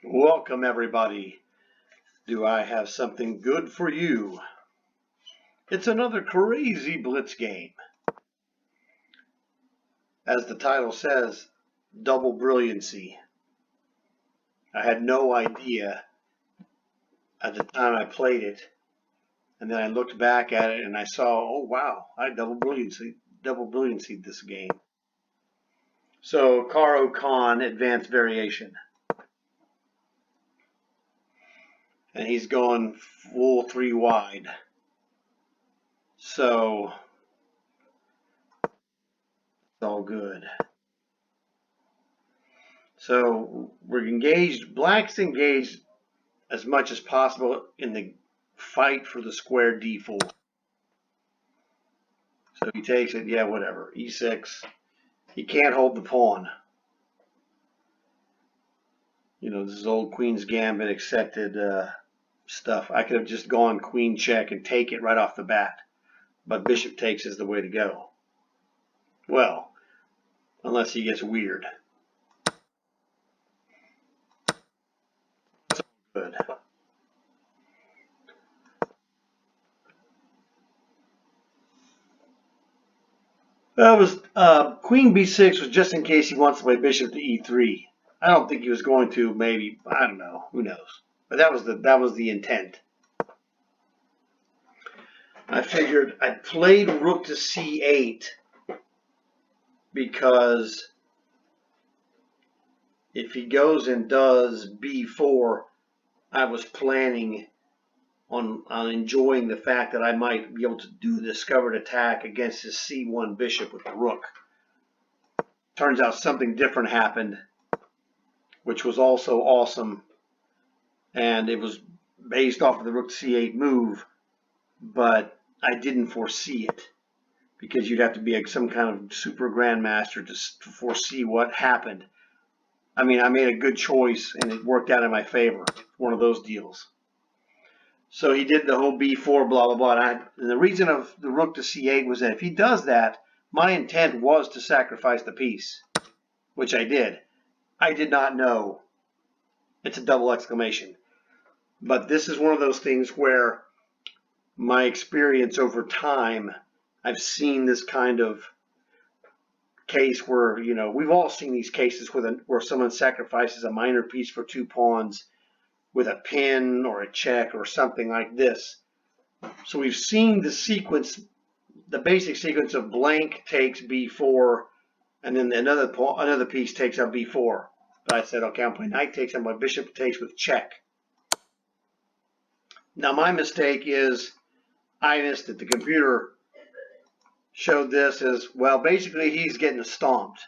Welcome everybody. Do I have something good for you? It's another crazy blitz game. As the title says, double brilliancy. I had no idea at the time I played it, and then I looked back at it and I saw, oh wow, I double brilliancy this game. So Caro Khan advanced variation. And he's going full 3 wide. So it's all good. So we're engaged, black's engaged as much as possible in the fight for the square d4. So he takes it, yeah, whatever, e6. He can't hold the pawn. You know, this is old Queen's Gambit accepted stuff. I could have just gone queen check and take it right off the bat. But bishop takes is the way to go. Well, unless he gets weird. That's good. That was queen b6 was just in case he wants to play bishop to e3. I don't think he was going to. Maybe, I don't know. Who knows? But that was the intent. I figured I played rook to c8 because if he goes and does b4, I was planning on enjoying the fact that I might be able to do the discovered attack against his c1 bishop with the rook. Turns out something different happened, which was also awesome, and it was based off of the rook to c8 move, but I didn't foresee it because you'd have to be some kind of super grandmaster to foresee what happened. I mean, I made a good choice and it worked out in my favor. One of those deals. So he did the whole b4 blah blah blah, and the reason of the rook to c8 was that if he does that, my intent was to sacrifice the piece, which I did. I did not know. It's a double exclamation. But this is one of those things where my experience over time, I've seen this kind of case where, you know, we've all seen these cases where someone sacrifices a minor piece for 2 pawns with a pin or a check or something like this. So we've seen the sequence, the basic sequence of blank takes b4, and then another piece takes up b4. But I said, okay, I'm playing knight takes, and my bishop takes with check. Now my mistake is I missed it. The computer showed this as, well, basically he's getting stomped.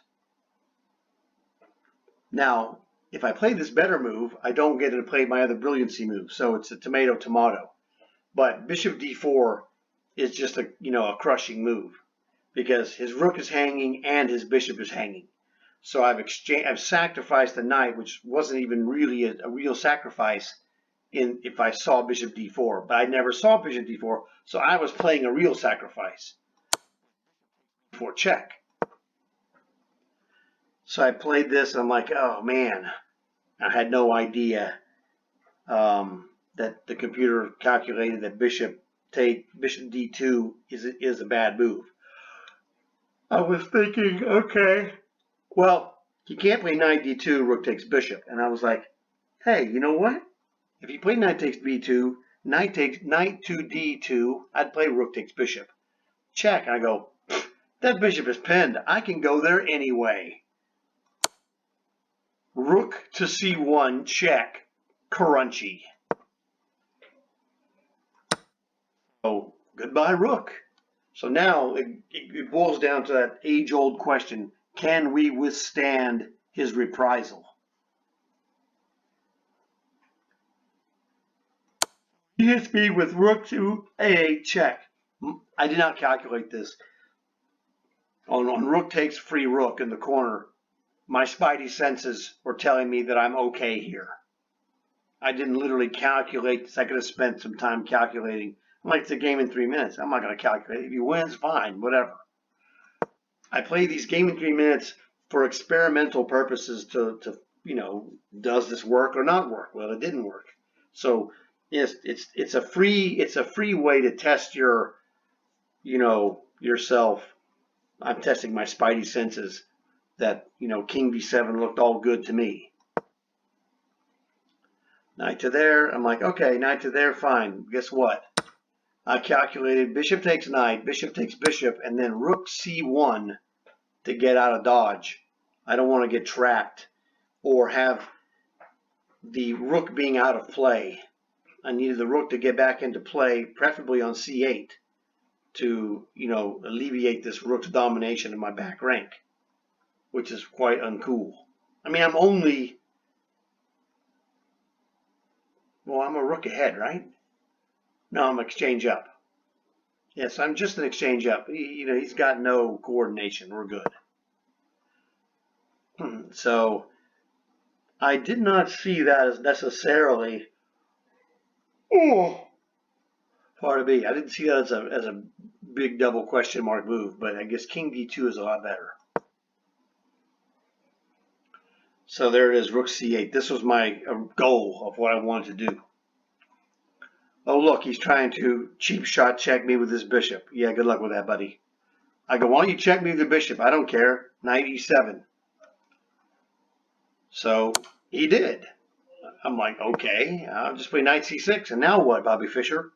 Now, if I play this better move, I don't get to play my other brilliancy move, so it's a tomato. But bishop d4 is just a crushing move because his rook is hanging and his bishop is hanging. So I've sacrificed the knight, which wasn't even really a real sacrifice if I saw bishop d4, but I never saw bishop d4, so I was playing a real sacrifice for check. So I played this and I'm like, oh man, I had no idea that the computer calculated that bishop d2 is a bad move. I was thinking, okay, well, you can't play knight d2, rook takes bishop, and I was like, hey, you know what? If you play knight takes b2, knight to d2, I'd play rook takes bishop. Check. And I go, that bishop is pinned. I can go there anyway. Rook to c1, check. Crunchy. Oh, goodbye rook. So now it boils down to that age-old question, can we withstand his reprisal? He hits me with rook to a8 check. I did not calculate this. On rook takes free rook in the corner, my spidey senses were telling me that I'm okay here. I didn't literally calculate this. I could have spent some time calculating. I'm like, it's a game in 3 minutes. I'm not going to calculate. If he wins, fine, whatever. I play these game in 3 minutes for experimental purposes to does this work or not work? Well, it didn't work. So yes, it's a free way to test yourself. I'm testing my spidey senses that, King B7 looked all good to me. Knight to there, I'm like, okay, knight to there, fine. Guess what? I calculated bishop takes knight, bishop takes bishop, and then rook C1 to get out of dodge. I don't want to get trapped or have the rook being out of play. I needed the rook to get back into play, preferably on C8, to, alleviate this rook's domination in my back rank, which is quite uncool. I mean, I'm a rook ahead, right? No, I'm exchange up. Yes, I'm just an exchange up. He's got no coordination. We're good. So I did not see that as necessarily part of B. I didn't see that as a big double question mark move, but I guess King D2 is a lot better. So there it is, rook C8. This was my goal of what I wanted to do. Oh, look, he's trying to cheap shot check me with his bishop. Yeah, good luck with that, buddy. I go, why don't you check me with the bishop? I don't care. Knight E7. So he did. I'm like, okay, I'll just play knight C6. And now what, Bobby Fischer?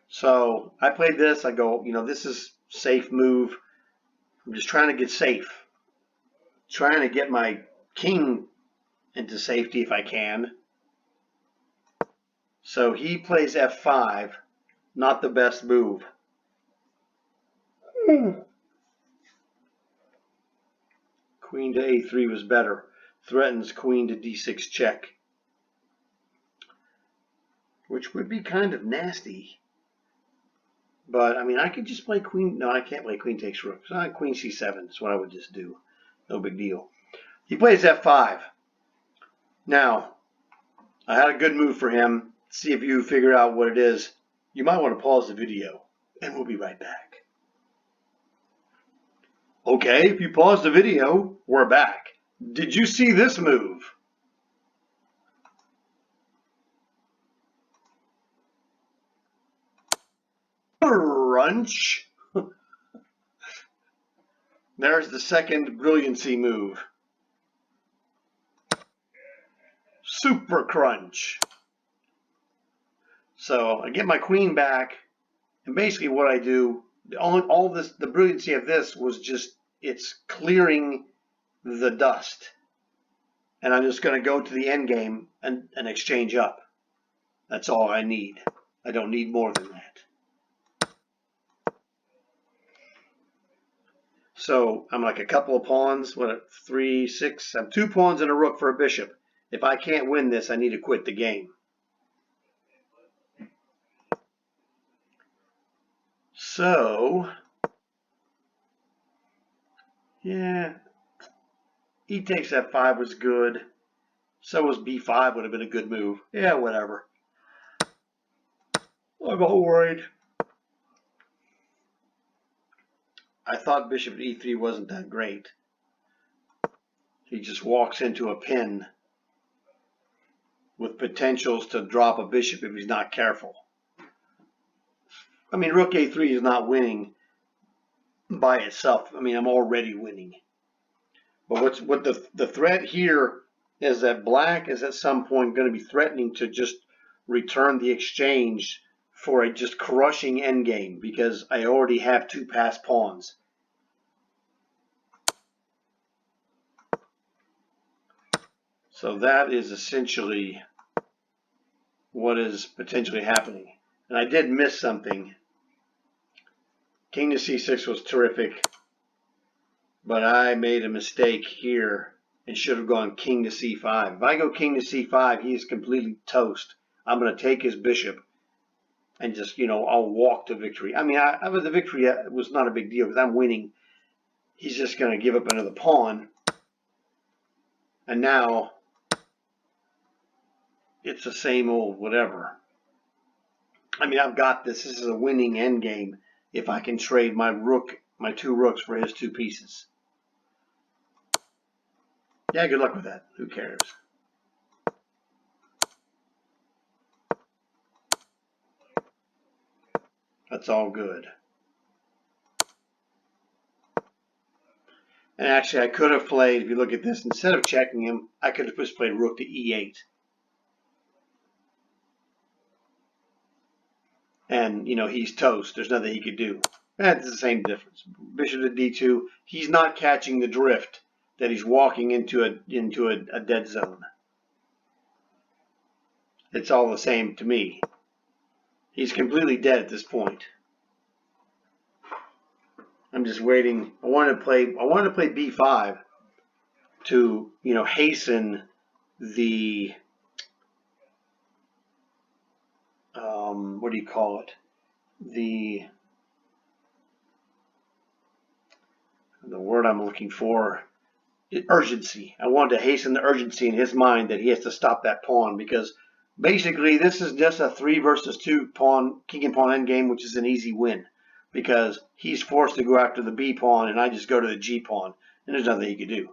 So I played this. I go, this is safe move. I'm just trying to get safe. Trying to get my king into safety if I can. So he plays F5, not the best move. Queen to A3 was better. Threatens queen to D6 check, which would be kind of nasty. But, I mean, I could just play queen. No, I can't play queen takes rook. So queen C7 is what I would just do. No big deal. He plays F5. Now, I had a good move for him. See if you figure out what it is. You might want to pause the video, and we'll be right back. Okay, if you pause the video, we're back. Did you see this move? Crunch. There's the second brilliancy move. Super crunch. So I get my queen back, and basically what I do, all this, the brilliancy of this was just, it's clearing the dust. And I'm just going to go to the end game and exchange up. That's all I need. I don't need more than that. So I'm like a couple of pawns. What, 3, 6? I'm 2 pawns and a rook for a bishop. If I can't win this, I need to quit the game. So, yeah, e takes F5 was good. So was B5 would have been a good move. Yeah, whatever. I'm all worried. I thought bishop E3 wasn't that great. He just walks into a pin with potentials to drop a bishop if he's not careful. I mean, rook A3 is not winning by itself. I mean, I'm already winning. But what the threat here is that black is at some point going to be threatening to just return the exchange for a just crushing endgame because I already have 2 passed pawns. So that is essentially what is potentially happening. And I did miss something. King to C6 was terrific, but I made a mistake here and should have gone king to C5. If I go king to C5, he is completely toast. I'm going to take his bishop and just, I'll walk to victory. I mean, the victory was not a big deal because I'm winning. He's just going to give up another pawn. And now it's the same old whatever. I mean, I've got this. This is a winning endgame if I can trade my 2 rooks for his 2 pieces. Yeah, good luck with that. Who cares? That's all good. And actually, I could have played, if you look at this, instead of checking him, I could have just played rook to e8. And, you know, he's toast. There's nothing he could do. That's the same difference. Bishop to d2, he's not catching the drift that he's walking into a dead zone. It's all the same to me. He's completely dead at this point. I'm just waiting. I wanted to play b5 to, you know, hasten the what do you call it? The word I'm looking for, urgency. I wanted to hasten the urgency in his mind that he has to stop that pawn, because basically this is just a 3 versus 2 pawn, king and pawn endgame, which is an easy win, because he's forced to go after the b pawn and I just go to the g pawn, and there's nothing he could do.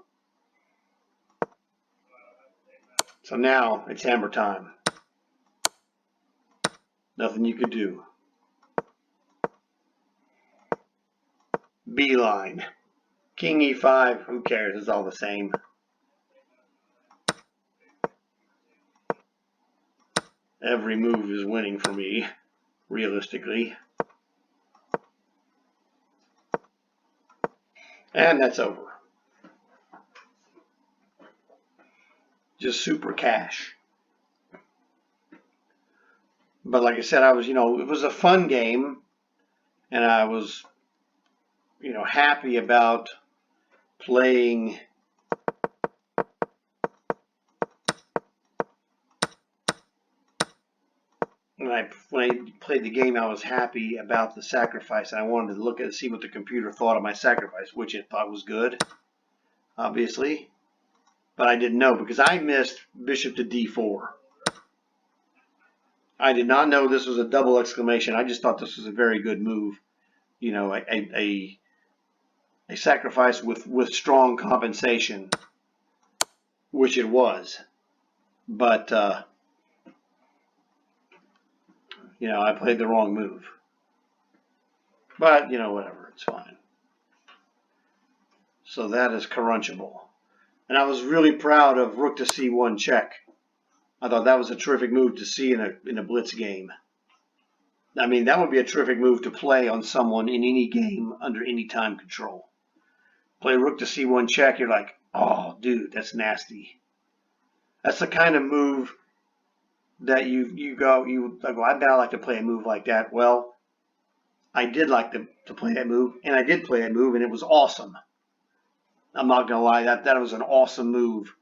So now it's hammer time. Nothing you could do. B line. King e5, who cares? It's all the same. Every move is winning for me, realistically. And that's over. Just super cash. But like I said, I was, you know, it was a fun game, and I was, you know, happy about playing when I played the game. I was happy about the sacrifice, and I wanted to look at see what the computer thought of my sacrifice, which it thought was good, obviously. But I didn't know, because I missed bishop to d4. I did not know this was a double exclamation. I just thought this was a very good move. You know, a sacrifice with strong compensation, which it was. But, you know, I played the wrong move. But, you know, whatever, it's fine. So that is crunchable. And I was really proud of rook to c1 check. I thought that was a terrific move to see in a blitz game. I mean, that would be a terrific move to play on someone in any game under any time control. Play rook to c1 check, you're like, oh, dude, that's nasty. That's the kind of move that you go, I bet I like to play a move like that. Well, I did like to play that move, and I did play that move, and it was awesome. I'm not going to lie, that was an awesome move.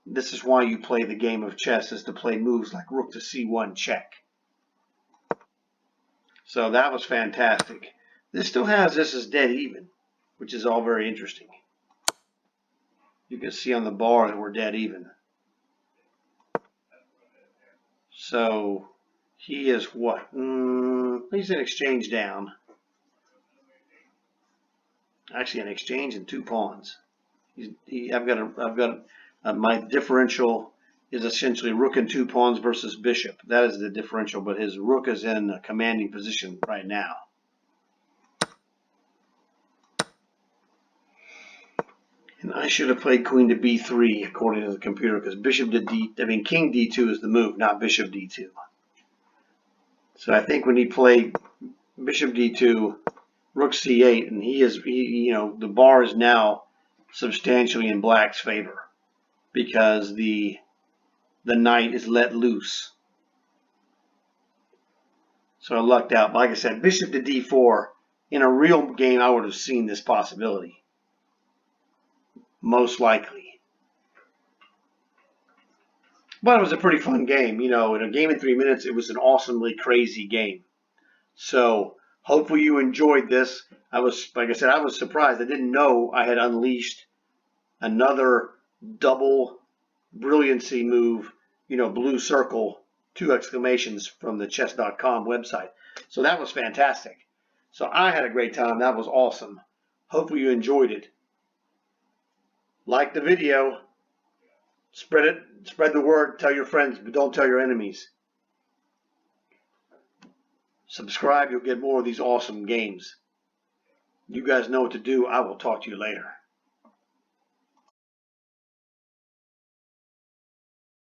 This is why you play the game of chess, is to play moves like rook to c1 check. So that was fantastic. This still has this as dead even, which is all very interesting. You can see on the bar that we're dead even. So he is what? He's an exchange down. Actually, an exchange and 2 pawns. My differential is essentially rook and 2 pawns versus bishop. That is the differential, but his rook is in a commanding position right now. And I should have played queen to b3 according to the computer, because king d2 is the move, not bishop d2. So I think when he played bishop d2, rook c8, and you know, the bar is now substantially in black's favor, because the knight is let loose. So I lucked out. But like I said, bishop to d4, in a real game, I would have seen this possibility. Most likely. But it was a pretty fun game. You know, in a game in 3 minutes, it was an awesomely crazy game. So hopefully you enjoyed this. Like I said, I was surprised. I didn't know I had unleashed another double brilliancy move, you know, blue circle, 2 exclamations from the chess.com website. So that was fantastic. So I had a great time. That was awesome. Hopefully you enjoyed it. Like the video. Spread it. Spread the word. Tell your friends, but don't tell your enemies. Subscribe. You'll get more of these awesome games. You guys know what to do. I will talk to you later.